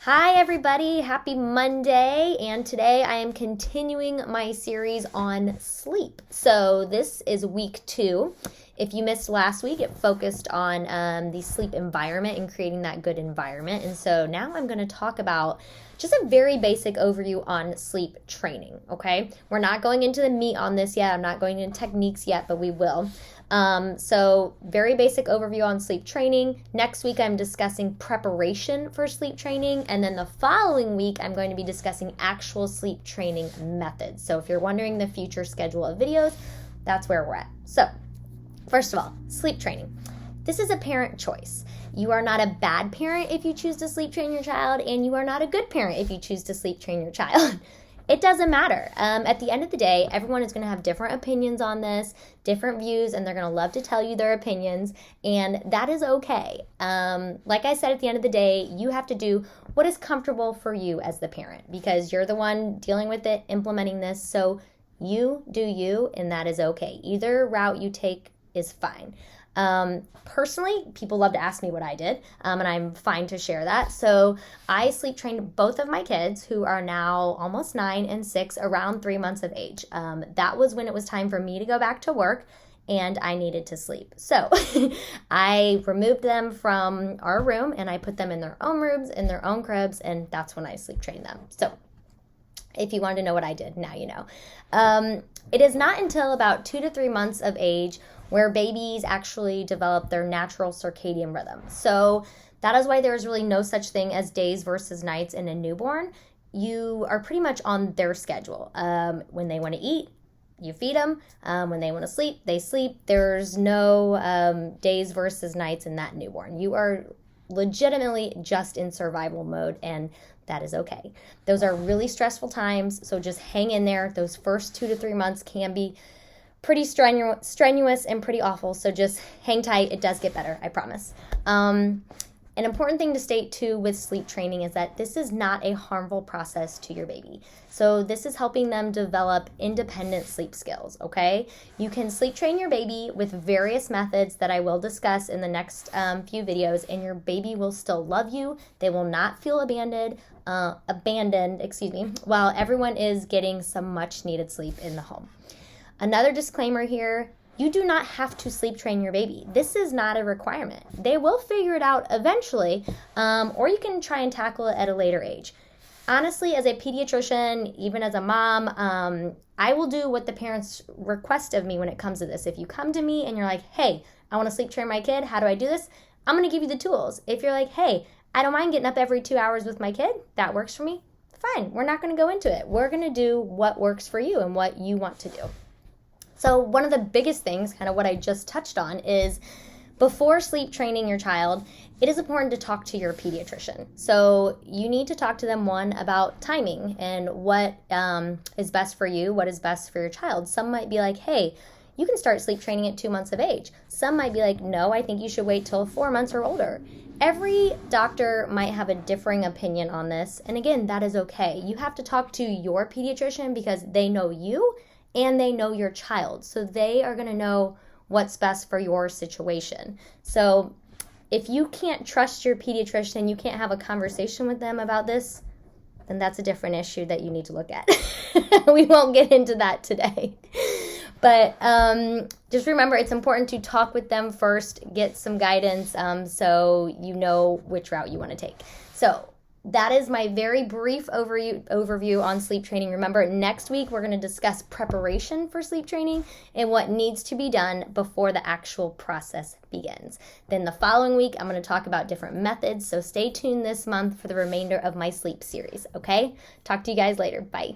Hi, everybody. Happy Monday. And today I am continuing my series on sleep. So, this is week 2. If you missed last week, it focused on the sleep environment and creating that good environment. And so now I'm going to talk about just a very basic overview on sleep training, okay? We're not going into the meat on this yet. I'm not going into techniques yet, but we will. So very basic overview on sleep training. Next week, I'm discussing preparation for sleep training. And then the following week, I'm going to be discussing actual sleep training methods. So if you're wondering the future schedule of videos, that's where we're at. So first of all, sleep training. This is a parent choice. You are not a bad parent if you choose to sleep train your child, and you are not a good parent if you choose to sleep train your child. It doesn't matter. At the end of the day, everyone is going to have different opinions on this, different views, and they're going to love to tell you their opinions, and that is okay. Like I said, at the end of the day, you have to do what is comfortable for you as the parent, because you're the one dealing with it, implementing this, so you do you, and that is okay. Either route you take is fine. Personally, people love to ask me what I did, and I'm fine to share that. So I sleep trained both of my kids, who are now almost 9 and 6, around 3 months of age. That was when it was time for me to go back to work, and I needed to sleep. So I removed them from our room, and I put them in their own rooms, in their own cribs, and that's when I sleep trained them. So if you wanted to know what I did, now you know. It is not until about 2 to 3 months of age where babies actually develop their natural circadian rhythm. So that is why there is really no such thing as days versus nights in a newborn. You are pretty much on their schedule. When they want to eat, you feed them. When they want to sleep, they sleep. There's no days versus nights in that newborn. You are legitimately just in survival mode, and that is okay. Those are really stressful times, so just hang in there. Those first 2 to 3 months can be pretty strenuous and pretty awful, so just hang tight. It does get better, I promise. An important thing to state too with sleep training is that this is not a harmful process to your baby. So this is helping them develop independent sleep skills, okay? You can sleep train your baby with various methods that I will discuss in the next few videos, and your baby will still love you. They will not feel abandoned, while everyone is getting some much needed sleep in the home. Another disclaimer here, you do not have to sleep train your baby. This is not a requirement. They will figure it out eventually, or you can try and tackle it at a later age. Honestly, as a pediatrician, even as a mom, I will do what the parents request of me when it comes to this. If you come to me and you're like, hey, I want to sleep train my kid, how do I do this? I'm going to give you the tools. If you're like, hey, I don't mind getting up every 2 hours with my kid, that works for me, fine. We're not going to go into it. We're going to do what works for you and what you want to do. So one of the biggest things, kind of what I just touched on, is before sleep training your child, it is important to talk to your pediatrician. So you need to talk to them, one, about timing and what is best for you, what is best for your child. Some might be like, hey, you can start sleep training at 2 months of age. Some might be like, no, I think you should wait till 4 months or older. Every doctor might have a differing opinion on this. And again, that is okay. You have to talk to your pediatrician because they know you and they know your child. So they are going to know what's best for your situation. So if you can't trust your pediatrician, you can't have a conversation with them about this, then that's a different issue that you need to look at. We won't get into that today. But just remember, it's important to talk with them first, get some guidance so you know which route you want to take. So that is my very brief overview on sleep training. Remember, next week we're going to discuss preparation for sleep training and what needs to be done before the actual process begins. Then the following week, I'm going to talk about different methods. So stay tuned this month for the remainder of my sleep series, okay? Talk to you guys later. Bye.